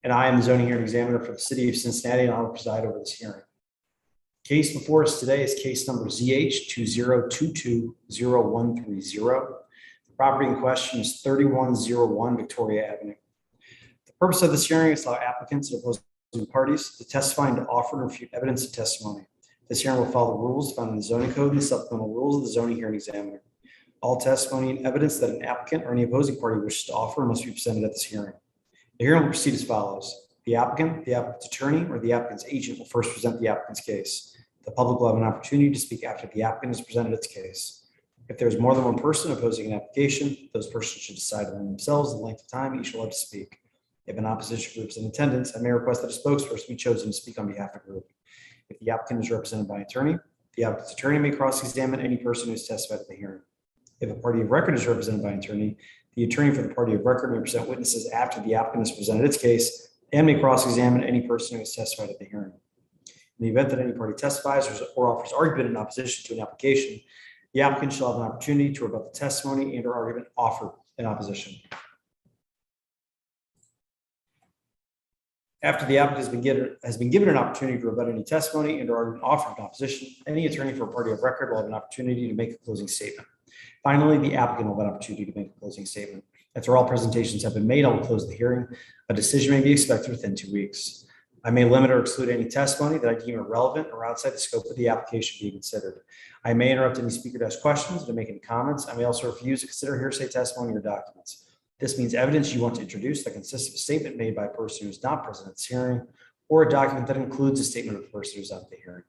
and I am the zoning hearing examiner for the city of Cincinnati, and I will preside over this hearing. Case before us today is case number ZH20220130. The property in question is 3101 Victoria Avenue. The purpose of this hearing is to allow applicants and opposing parties to testify and to offer and refute evidence and testimony. This hearing will follow the rules found in the zoning code and the supplemental rules of the zoning hearing examiner. All testimony and evidence that an applicant or any opposing party wishes to offer must be presented at this hearing. The hearing will proceed as follows. The applicant, the applicant's attorney, or the applicant's agent will first present the applicant's case. The public will have an opportunity to speak after the applicant has presented its case. If there is more than one person opposing an application, those persons should decide among themselves the length of time each will have to speak. If an opposition group is in attendance, I may request that a spokesperson be chosen to speak on behalf of the group. If the applicant is represented by an attorney, the applicant's attorney may cross-examine any person who has testified at the hearing. If a party of record is represented by an attorney, the attorney for the party of record may present witnesses after the applicant has presented its case and may cross-examine any person who has testified at the hearing. In the event that any party testifies or offers argument in opposition to an application, the applicant shall have an opportunity to rebut the testimony and/or argument offered in opposition. After the applicant has been given an opportunity to rebut any testimony and/or argument offered in opposition, any attorney for a party of record will have an opportunity to make a closing statement. Finally, the applicant will have an opportunity to make a closing statement. After all presentations have been made, I will close the hearing. A decision may be expected within 2 weeks. I may limit or exclude any testimony that I deem irrelevant or outside the scope of the application being considered. I may interrupt any speaker to ask questions or to make any comments. I may also refuse to consider hearsay testimony or documents. This means evidence you want to introduce that consists of a statement made by a person who is not present at this hearing, or a document that includes a statement of the person who is at the hearing.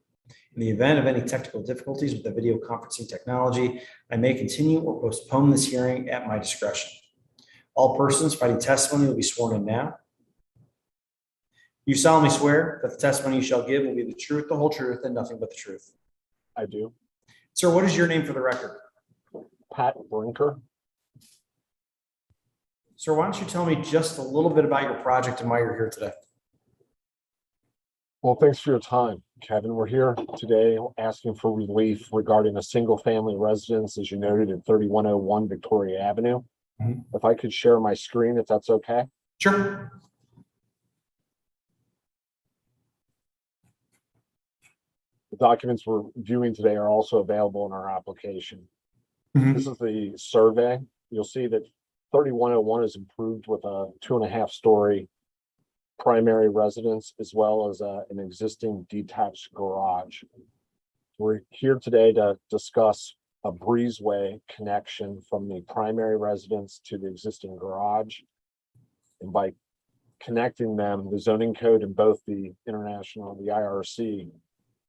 In the event of any technical difficulties with the video conferencing technology, I may continue or postpone this hearing at my discretion. All persons providing testimony will be sworn in now. You solemnly swear that the testimony you shall give will be the truth, the whole truth, and nothing but the truth. I do. Sir, what is your name for the record? Pat Brinker. Sir, why don't you tell me just a little bit about your project and why you're here today? Well, thanks for your time, Kevin. We're here today asking for relief regarding a single-family residence, as you noted, at 3101 Victoria Avenue. If I could share my screen, if that's okay. Sure. The documents we're viewing today are also available in our application. This is the survey. You'll see that 3101 is improved with a 2.5-story primary residence, as well as an existing detached garage. We're here today to discuss a breezeway connection from the primary residence to the existing garage. And by connecting them, the zoning code and both the international and the IRC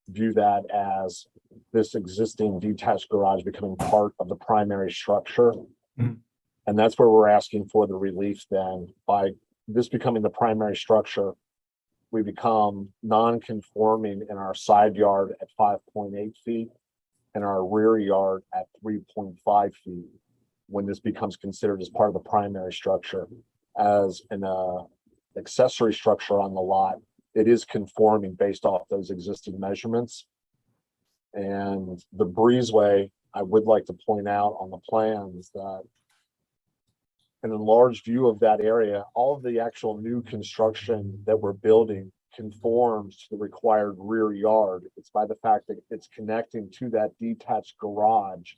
view that as this existing detached garage becoming part of the primary structure. And that's where we're asking for the relief then. By this becoming the primary structure, we become non-conforming in our side yard at 5.8 feet and our rear yard at 3.5 feet when this becomes considered as part of the primary structure. As an accessory structure on the lot, it is conforming based off those existing measurements. And the breezeway, I would like to point out on the plans that an enlarged view of that area, all of the actual new construction that we're building conforms to the required rear yard. It's by the fact that it's connecting to that detached garage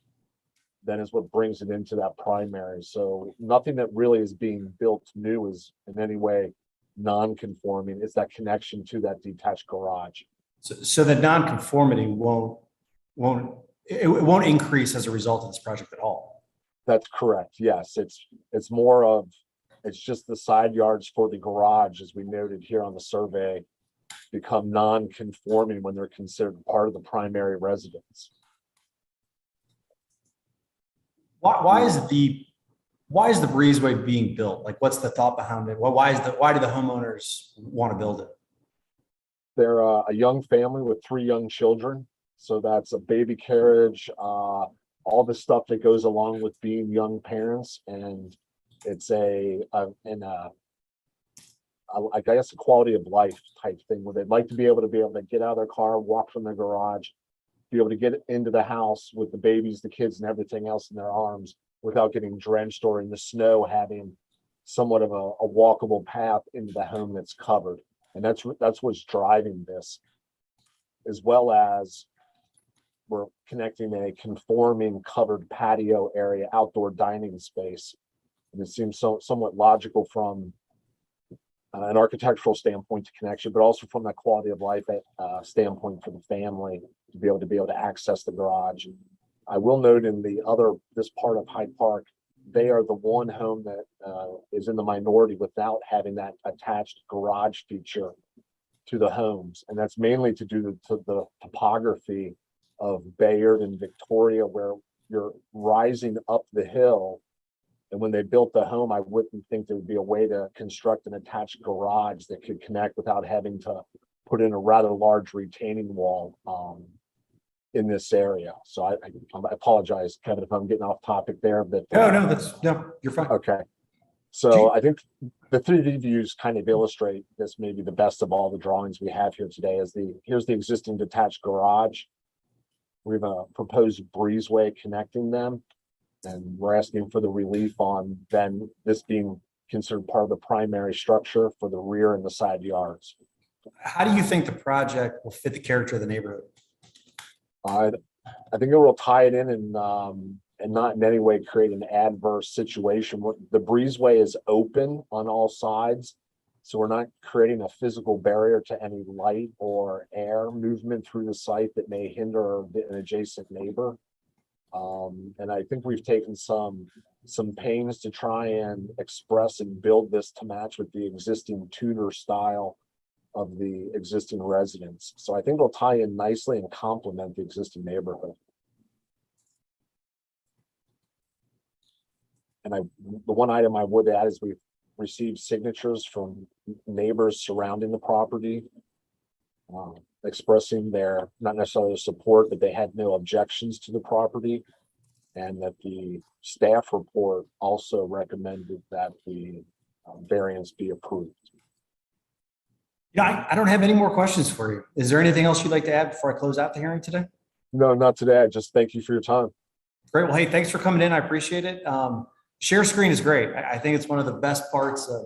that is what brings it into that primary. So nothing that really is being built new is in any way non-conforming. It's that connection to that detached garage. So the non-conformity won't increase as a result of this project at all. That's correct. Yes, it's more of, it's just the side yards for the garage, as we noted here on the survey, become non-conforming when they're considered part of the primary residence. Why is the breezeway being built? Like, what's the thought behind it? Why do the homeowners want to build it? They're a young family with 3 young children, so that's a baby carriage, all the stuff that goes along with being young parents, and it's I guess a quality of life type thing where they'd like to be able to get out of their car, walk from their garage, be able to get into the house with the babies, the kids, and everything else in their arms without getting drenched or in the snow having somewhat of a walkable path into the home that's covered. And that's what's driving this, as well as we're connecting a conforming covered patio area, outdoor dining space. And it seems somewhat logical from an architectural standpoint to connection, but also from a quality of life standpoint for the family to be able to access the garage. I will note in this part of Hyde Park, they are the one home that is in the minority without having that attached garage feature to the homes. And that's mainly to do to the topography of Bayard and Victoria, where you're rising up the hill. And when they built the home, I wouldn't think there would be a way to construct an attached garage that could connect without having to put in a rather large retaining wall in this area. So I apologize, Kevin, if I'm getting off topic there, but No, you're fine. okay. So I think the 3D views kind of illustrate this, maybe the best of all the drawings we have here today. Here's the existing detached garage. We have a proposed breezeway connecting them, and we're asking for the relief on then this being considered part of the primary structure for the rear and the side yards. How do you think the project will fit the character of the neighborhood? I think it will tie it in and not in any way create an adverse situation. The breezeway is open on all sides, so we're not creating a physical barrier to any light or air movement through the site that may hinder an adjacent neighbor. And I think we've taken some pains to try and express and build this to match with the existing Tudor style of the existing residence. So I think it'll tie in nicely and complement the existing neighborhood. And the one item I would add is we've received signatures from neighbors surrounding the property, expressing their, not necessarily support, but they had no objections to the property, and that the staff report also recommended that the variance be approved. I don't have any more questions for you. Is there anything else you'd like to add before I close out the hearing today? No, not today. I just thank you for your time. Great. Well, hey, thanks for coming in. I appreciate it. Share screen is great. I think it's one of the best parts of,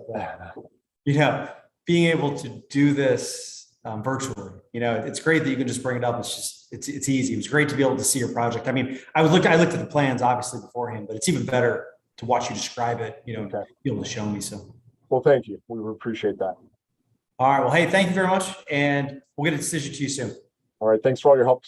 being able to do this virtually. It's great that you can just bring it up. It's easy. It was great to be able to see your project. I mean, I looked at the plans obviously beforehand, but it's even better to watch you describe it, Okay. be able to show me. So, well, thank you. We appreciate that. all right. Well, hey, thank you very much. And we'll get a decision to you soon. All right. Thanks for all your help